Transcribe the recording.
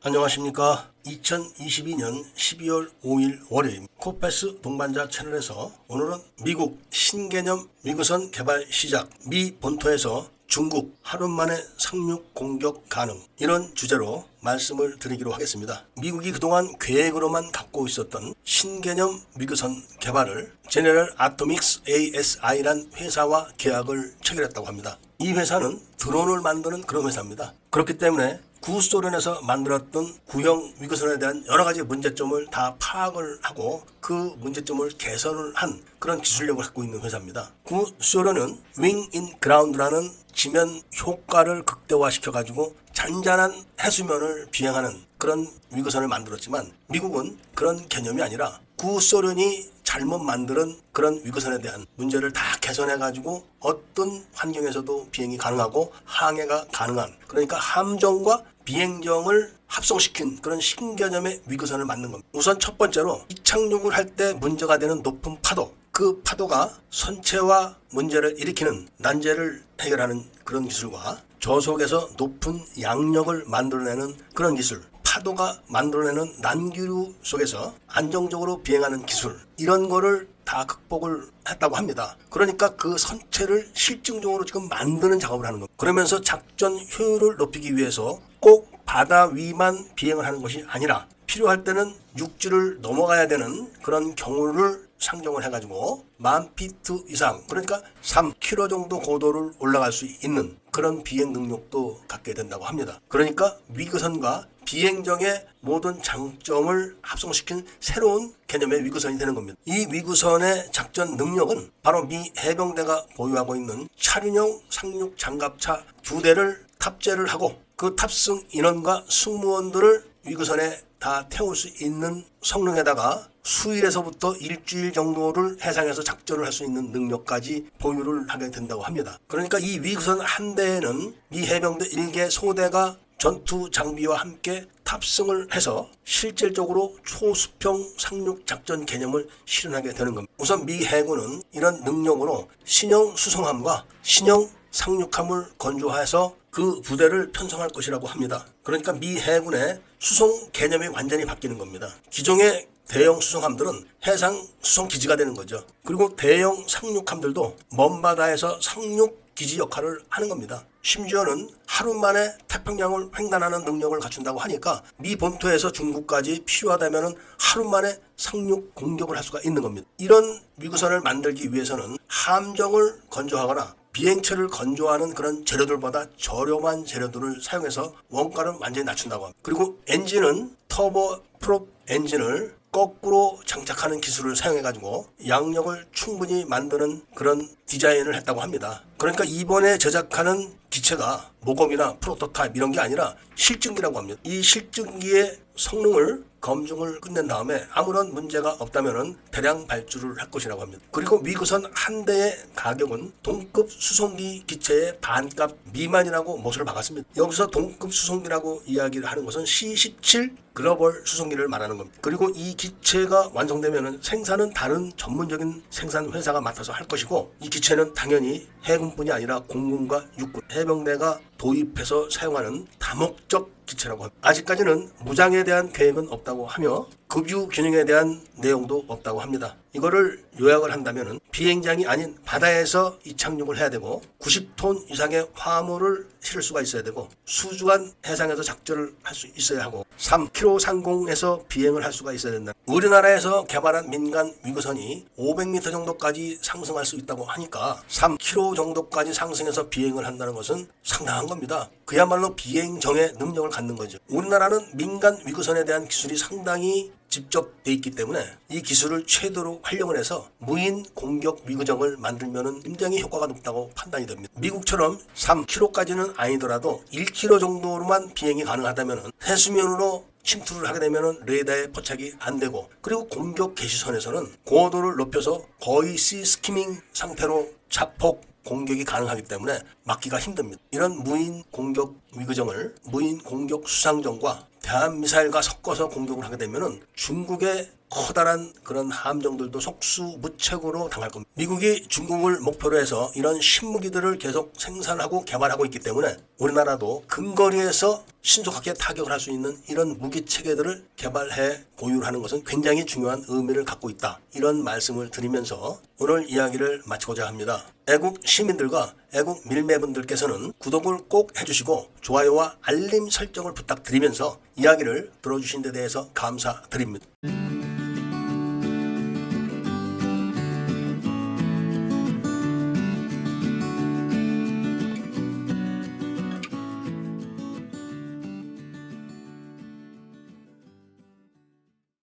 안녕하십니까. 2022년 12월 5일 월요일 코패스 동반자 채널에서 오늘은 미국 신개념 위구선 개발 시작, 미 본토에서 중국 하루 만에 상륙 공격 가능, 이런 주제로 말씀을 드리기로 하겠습니다. 미국이 그동안 계획으로만 갖고 있었던 신개념 위구선 개발을 제너럴 아토믹스 ASI란 회사와 계약을 체결했다고 합니다. 이 회사는 드론을 만드는 그런 회사입니다. 그렇기 때문에 구소련에서 만들었던 구형 위구선에 대한 여러 가지 문제점을 다 파악을 하고 그 문제점을 개선을 한 그런 기술력을 갖고 있는 회사입니다. 구소련은 윙 인 그라운드라는 지면 효과를 극대화시켜 가지고 잔잔한 해수면을 비행하는 그런 위구선을 만들었지만, 미국은 그런 개념이 아니라 구소련이 잘못 만드는 그런 위구선에 대한 문제를 다 개선해 가지고 어떤 환경에서도 비행이 가능하고 항해가 가능한, 그러니까 함정과 비행정을 합성시킨 그런 신개념의 위구선을 만든 겁니다. 우선 첫 번째로 이착륙을 할 때 문제가 되는 높은 파도, 그 파도가 선체와 문제를 일으키는 난제를 해결하는 그런 기술과 저속에서 높은 양력을 만들어내는 그런 기술, 파도가 만들어내는 난기류 속에서 안정적으로 비행하는 기술, 이런 거를 다 극복을 했다고 합니다. 그러니까 그 선체를 실증적으로 지금 만드는 작업을 하는 겁니다. 그러면서 작전 효율을 높이기 위해서 꼭 바다 위만 비행을 하는 것이 아니라 필요할 때는 육지를 넘어가야 되는 그런 경우를 상정을 해가지고 10,000피트 이상, 그러니까 3km 정도 고도를 올라갈 수 있는 그런 비행 능력도 갖게 된다고 합니다. 그러니까 위구선과 비행정의 모든 장점을 합성시킨 새로운 개념의 위구선이 되는 겁니다. 이 위구선의 작전 능력은 바로 미 해병대가 보유하고 있는 차륜형 상륙 장갑차 2대를 탑재를 하고 그 탑승 인원과 승무원들을 위구선에 다 태울 수 있는 성능에다가 수일에서부터 일주일 정도를 해상에서 작전을 할 수 있는 능력까지 보유를 하게 된다고 합니다. 그러니까 이 위구선 한 대에는 미 해병대 1개 소대가 전투 장비와 함께 탑승을 해서 실질적으로 초수평 상륙 작전 개념을 실현하게 되는 겁니다. 우선 미 해군은 이런 능력으로 신형 수송함과 신형 상륙함을 건조해서 그 부대를 편성할 것이라고 합니다. 그러니까 미 해군의 수송 개념이 완전히 바뀌는 겁니다. 기존의 대형 수송함들은 해상 수송 기지가 되는 거죠. 그리고 대형 상륙함들도 먼 바다에서 상륙 기지 역할을 하는 겁니다. 심지어는 하루 만에 태평양을 횡단하는 능력을 갖춘다고 하니까 미 본토에서 중국까지 필요하다면 하루 만에 상륙 공격을 할 수가 있는 겁니다. 이런 위구선을 만들기 위해서는 함정을 건조하거나 비행체를 건조하는 그런 재료들보다 저렴한 재료들을 사용해서 원가를 완전히 낮춘다고 합니다. 그리고 엔진은 터보 프롭 엔진을 거꾸로 장착하는 기술을 사용해가지고 양력을 충분히 만드는 그런 디자인을 했다고 합니다. 그러니까 이번에 제작하는 기체가 모검이나 프로토타입 이런 게 아니라 실증기라고 합니다. 이 실증기의 성능을 검증을 끝낸 다음에 아무런 문제가 없다면 대량 발주를 할 것이라고 합니다. 그리고 위구선 한 대의 가격은 동급 수송기 기체의 반값 미만이라고 못을 박았습니다. 여기서 동급 수송기라고 이야기를 하는 것은 C-17 글로벌 수송기를 말하는 겁니다. 그리고 이 기체가 완성되면 생산은 다른 전문적인 생산 회사가 맡아서 할 것이고, 이 기체는 당연히 해군뿐이 아니라 공군과 육군, 해병대가 도입해서 사용하는 다목적 기체라고 합니다. 아직까지는 무장에 대한 계획은 없다고 하며 급유 균형에 대한 내용도 없다고 합니다. 이거를 요약을 한다면 비행장이 아닌 바다에서 이착륙을 해야 되고 90톤 이상의 화물을 실을 수가 있어야 되고 수주간 해상에서 작전을 할 수 있어야 하고 3km 상공에서 비행을 할 수가 있어야 된다. 우리나라에서 개발한 민간 위구선이 500m 정도까지 상승할 수 있다고 하니까 3km 정도까지 상승해서 비행을 한다는 것은 상당한 겁니다. 그야말로 비행정의 능력을 갖는 거죠. 우리나라는 민간 위구선에 대한 기술이 상당히 집적돼 있기 때문에 이 기술을 최대로 활용을 해서 무인 공격 위구정을 만들면 굉장히 효과가 높다고 판단이 됩니다. 미국처럼 3km까지는 아니더라도 1km 정도로만 비행이 가능하다면 해수면으로 침투를 하게 되면 레이더에 포착이 안 되고, 그리고 공격 개시선에서는 고도를 높여서 거의 시 스키밍 상태로 자폭 공격이 가능하기 때문에 막기가 힘듭니다. 이런 무인 공격 위구정을 무인 공격 수상정과 대한미사일과 섞어서 공격을 하게 되면 중국의 커다란 그런 함정들도 속수무책으로 당할 겁니다. 미국이 중국을 목표로 해서 이런 신무기들을 계속 생산하고 개발하고 있기 때문에 우리나라도 근거리에서 신속하게 타격을 할 수 있는 이런 무기 체계들을 개발해 보유하는 것은 굉장히 중요한 의미를 갖고 있다. 이런 말씀을 드리면서 오늘 이야기를 마치고자 합니다. 애국 시민들과 애국 밀매분들께서는 구독을 꼭 해주시고 좋아요와 알림 설정을 부탁드리면서 이야기를 들어주신 데 대해서 감사드립니다.